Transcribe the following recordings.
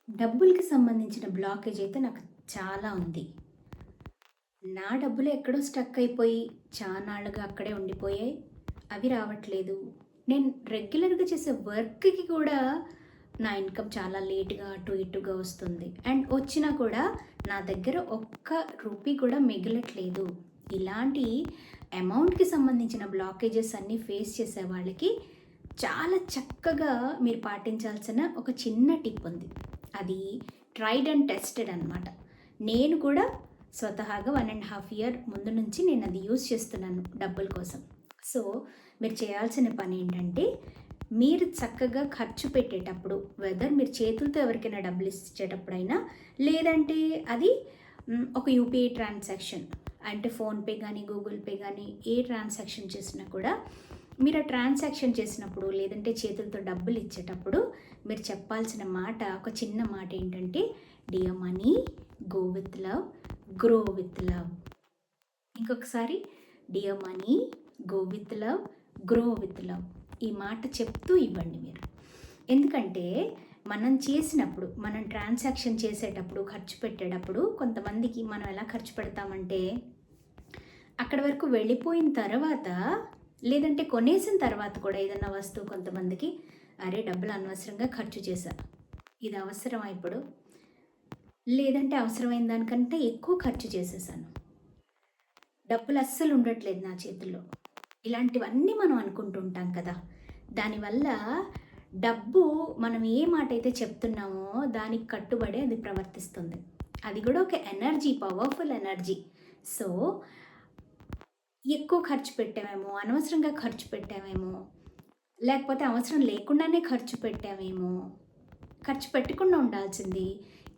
డబ్బులకి సంబంధించిన బ్లాకేజ్ అయితే నాకు చాలా ఉంది. నా డబ్బులు ఎక్కడో స్టక్ అయిపోయి చానాళ్లుగా అక్కడే ఉండిపోయాయి. అవి రావట్లేదు. నేను రెగ్యులర్‌గా చేసే వర్క్‌కి కూడా నా ఇన్‌కమ్ చాలా లేట్‌గా అటు ఇటుగా వస్తుంది. అండ్ వచ్చినా కూడా నా దగ్గర ఒక్క రూపీ కూడా మిగలట్లేదు. ఇలాంటి అమౌంట్‌కి సంబంధించిన బ్లాకేజెస్ అన్నీ ఫేస్ చేసే వాళ్ళకి చాలా చక్కగా మీరు పాటించాల్సిన ఒక చిన్న టిప్ ఉంది. అది ట్రైడ్ అండ్ టెస్టెడ్ అనమాట. నేను కూడా స్వతహాగా 1½ ఇయర్ ముందు నుంచి నేను అది యూజ్ చేస్తున్నాను డబ్బుల కోసం. సో, మీరు చేయాల్సిన పని ఏంటంటే, మీరు చక్కగా ఖర్చు పెట్టేటప్పుడు వెదర్ మీరు చేతులతో ఎవరికైనా డబ్బులు ఇచ్చేటప్పుడైనా, లేదంటే అది ఒక యూపీఐ ట్రాన్సాక్షన్ అంటే ఫోన్‌పే కానీ, గూగుల్ పే కానీ ఏ ట్రాన్సాక్షన్ చేసినా కూడా మీరు ఆ ట్రాన్సాక్షన్ చేసినప్పుడు లేదంటే చేతులతో డబ్బులు ఇచ్చేటప్పుడు మీరు చెప్పాల్సిన మాట ఒక చిన్న మాట ఏంటంటే, dear money go with love, grow with love. ఇంకొకసారి dear money go with love, grow with love. ఈ మాట చెప్తూ ఇవ్వండి మీరు. ఎందుకంటే మనం చేసినప్పుడు, మనం ట్రాన్సాక్షన్ చేసేటప్పుడు, ఖర్చు పెట్టేటప్పుడు కొంతమందికి మనం ఎలా ఖర్చు పెడతామంటే, అక్కడి వరకు వెళ్ళిపోయిన తర్వాత లేదంటే కొనేసిన తర్వాత కూడా ఏదన్నా వస్తువు కొంతమందికి, అరే డబ్బులు అనవసరంగా ఖర్చు చేశా, ఇది అవసరమా ఇప్పుడు? లేదంటే అవసరమైన దానికంటే ఎక్కువ ఖర్చు చేసేసాను, డబ్బులు అస్సలు ఉండట్లేదు నా చేతుల్లో. ఇలాంటివన్నీ మనం అనుకుంటూ ఉంటాం కదా. దానివల్ల డబ్బు మనం ఏ మాట అయితే చెప్తున్నామో దానికి కట్టుబడి అది ప్రవర్తిస్తుంది. అది కూడా ఒక ఎనర్జీ, పవర్ఫుల్ ఎనర్జీ. సో, ఎక్కువ ఖర్చు పెట్టామేమో, అనవసరంగా ఖర్చు పెట్టామేమో, లేకపోతే అవసరం లేకుండానే ఖర్చు పెట్టామేమో, ఖర్చు పెట్టకుండా ఉండాల్సింది.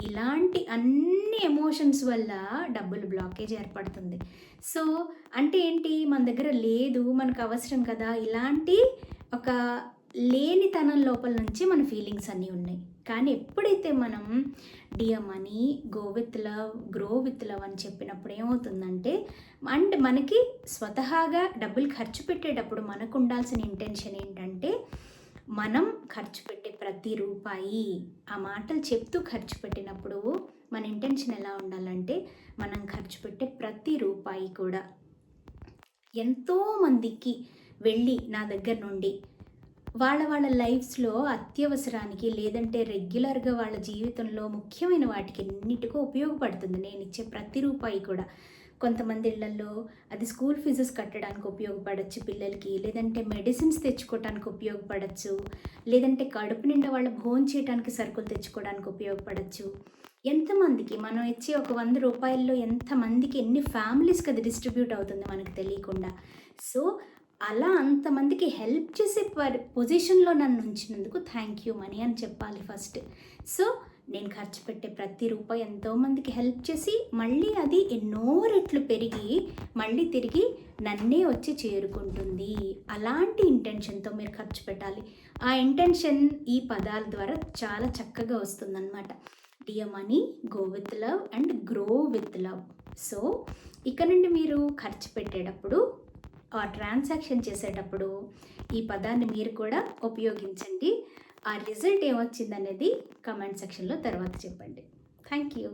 ఇలాంటి అన్ని ఎమోషన్స్ వల్ల డబ్బులు బ్లాకేజ్ ఏర్పడుతుంది. సో, అంటే ఏంటి, మన దగ్గర లేదు, మనకు అవసరం కదా, ఇలాంటి ఒక లేనితనం లోపల నుంచి మన ఫీలింగ్స్ అన్నీ ఉన్నాయి. కానీ ఎప్పుడైతే మనం dear money go with love, grow with love అని చెప్పినప్పుడు ఏమవుతుందంటే, అండ్ మనకి స్వతహాగా డబ్బులు ఖర్చు పెట్టేటప్పుడు మనకు ఉండాల్సిన ఇంటెన్షన్ ఏంటంటే, మనం ఖర్చు పెట్టే ప్రతి రూపాయి, ఆ మాటలు చెప్తూ ఖర్చు పెట్టినప్పుడు మన ఇంటెన్షన్ ఎలా ఉండాలంటే, మనం ఖర్చు పెట్టే ప్రతి రూపాయి కూడా ఎంతోమందికి వెళ్ళి నా దగ్గర నుండి వాళ్ళ లైఫ్స్‌లో అత్యవసరానికి లేదంటే రెగ్యులర్‌గా వాళ్ళ జీవితంలో ముఖ్యమైన వాటికి ఎన్నిటికో ఉపయోగపడుతుంది నేనిచ్చే ప్రతి రూపాయి కూడా. కొంతమంది ఇళ్లల్లో అది స్కూల్ ఫీజెస్ కట్టడానికి ఉపయోగపడొచ్చు పిల్లలకి, లేదంటే మెడిసిన్స్ తెచ్చుకోవటానికి ఉపయోగపడొచ్చు, లేదంటే కడుపు నిండా వాళ్ళు భోంచేయటానికి సరుకులు తెచ్చుకోవడానికి ఉపయోగపడొచ్చు. ఎంతమందికి మనం ఇచ్చే ఒక రూ. 100 ఎంతమందికి, ఎన్ని ఫ్యామిలీస్‌కి అది డిస్ట్రిబ్యూట్ అవుతుంది మనకు తెలియకుండా. సో, అలా అంతమందికి హెల్ప్ చేసే పొజిషన్‌లో నన్ను ఉంచినందుకు థ్యాంక్ యూ మనీ అని చెప్పాలి ఫస్ట్. సో, నేను ఖర్చు పెట్టే ప్రతి రూపాయి ఎంతోమందికి హెల్ప్ చేసి మళ్ళీ అది ఎన్నో రెట్లు పెరిగి మళ్ళీ తిరిగి నన్నే వచ్చి చేరుకుంటుంది. అలాంటి ఇంటెన్షన్‌తో మీరు ఖర్చు పెట్టాలి. ఆ ఇంటెన్షన్ ఈ పదాల ద్వారా చాలా చక్కగా వస్తుందన్నమాట. Dear money go with love and grow with love. So, ఇక నుండి మీరు ఖర్చు పెట్టేటప్పుడు, ఆ ట్రాన్సాక్షన్ చేసేటప్పుడు ఈ పదాన్ని మీరు కూడా ఉపయోగించండి. ఆ రిజల్ట్ ఏమొచ్చిందనేది కామెంట్ సెక్షన్‌లో తర్వాత చెప్పండి. Thank you.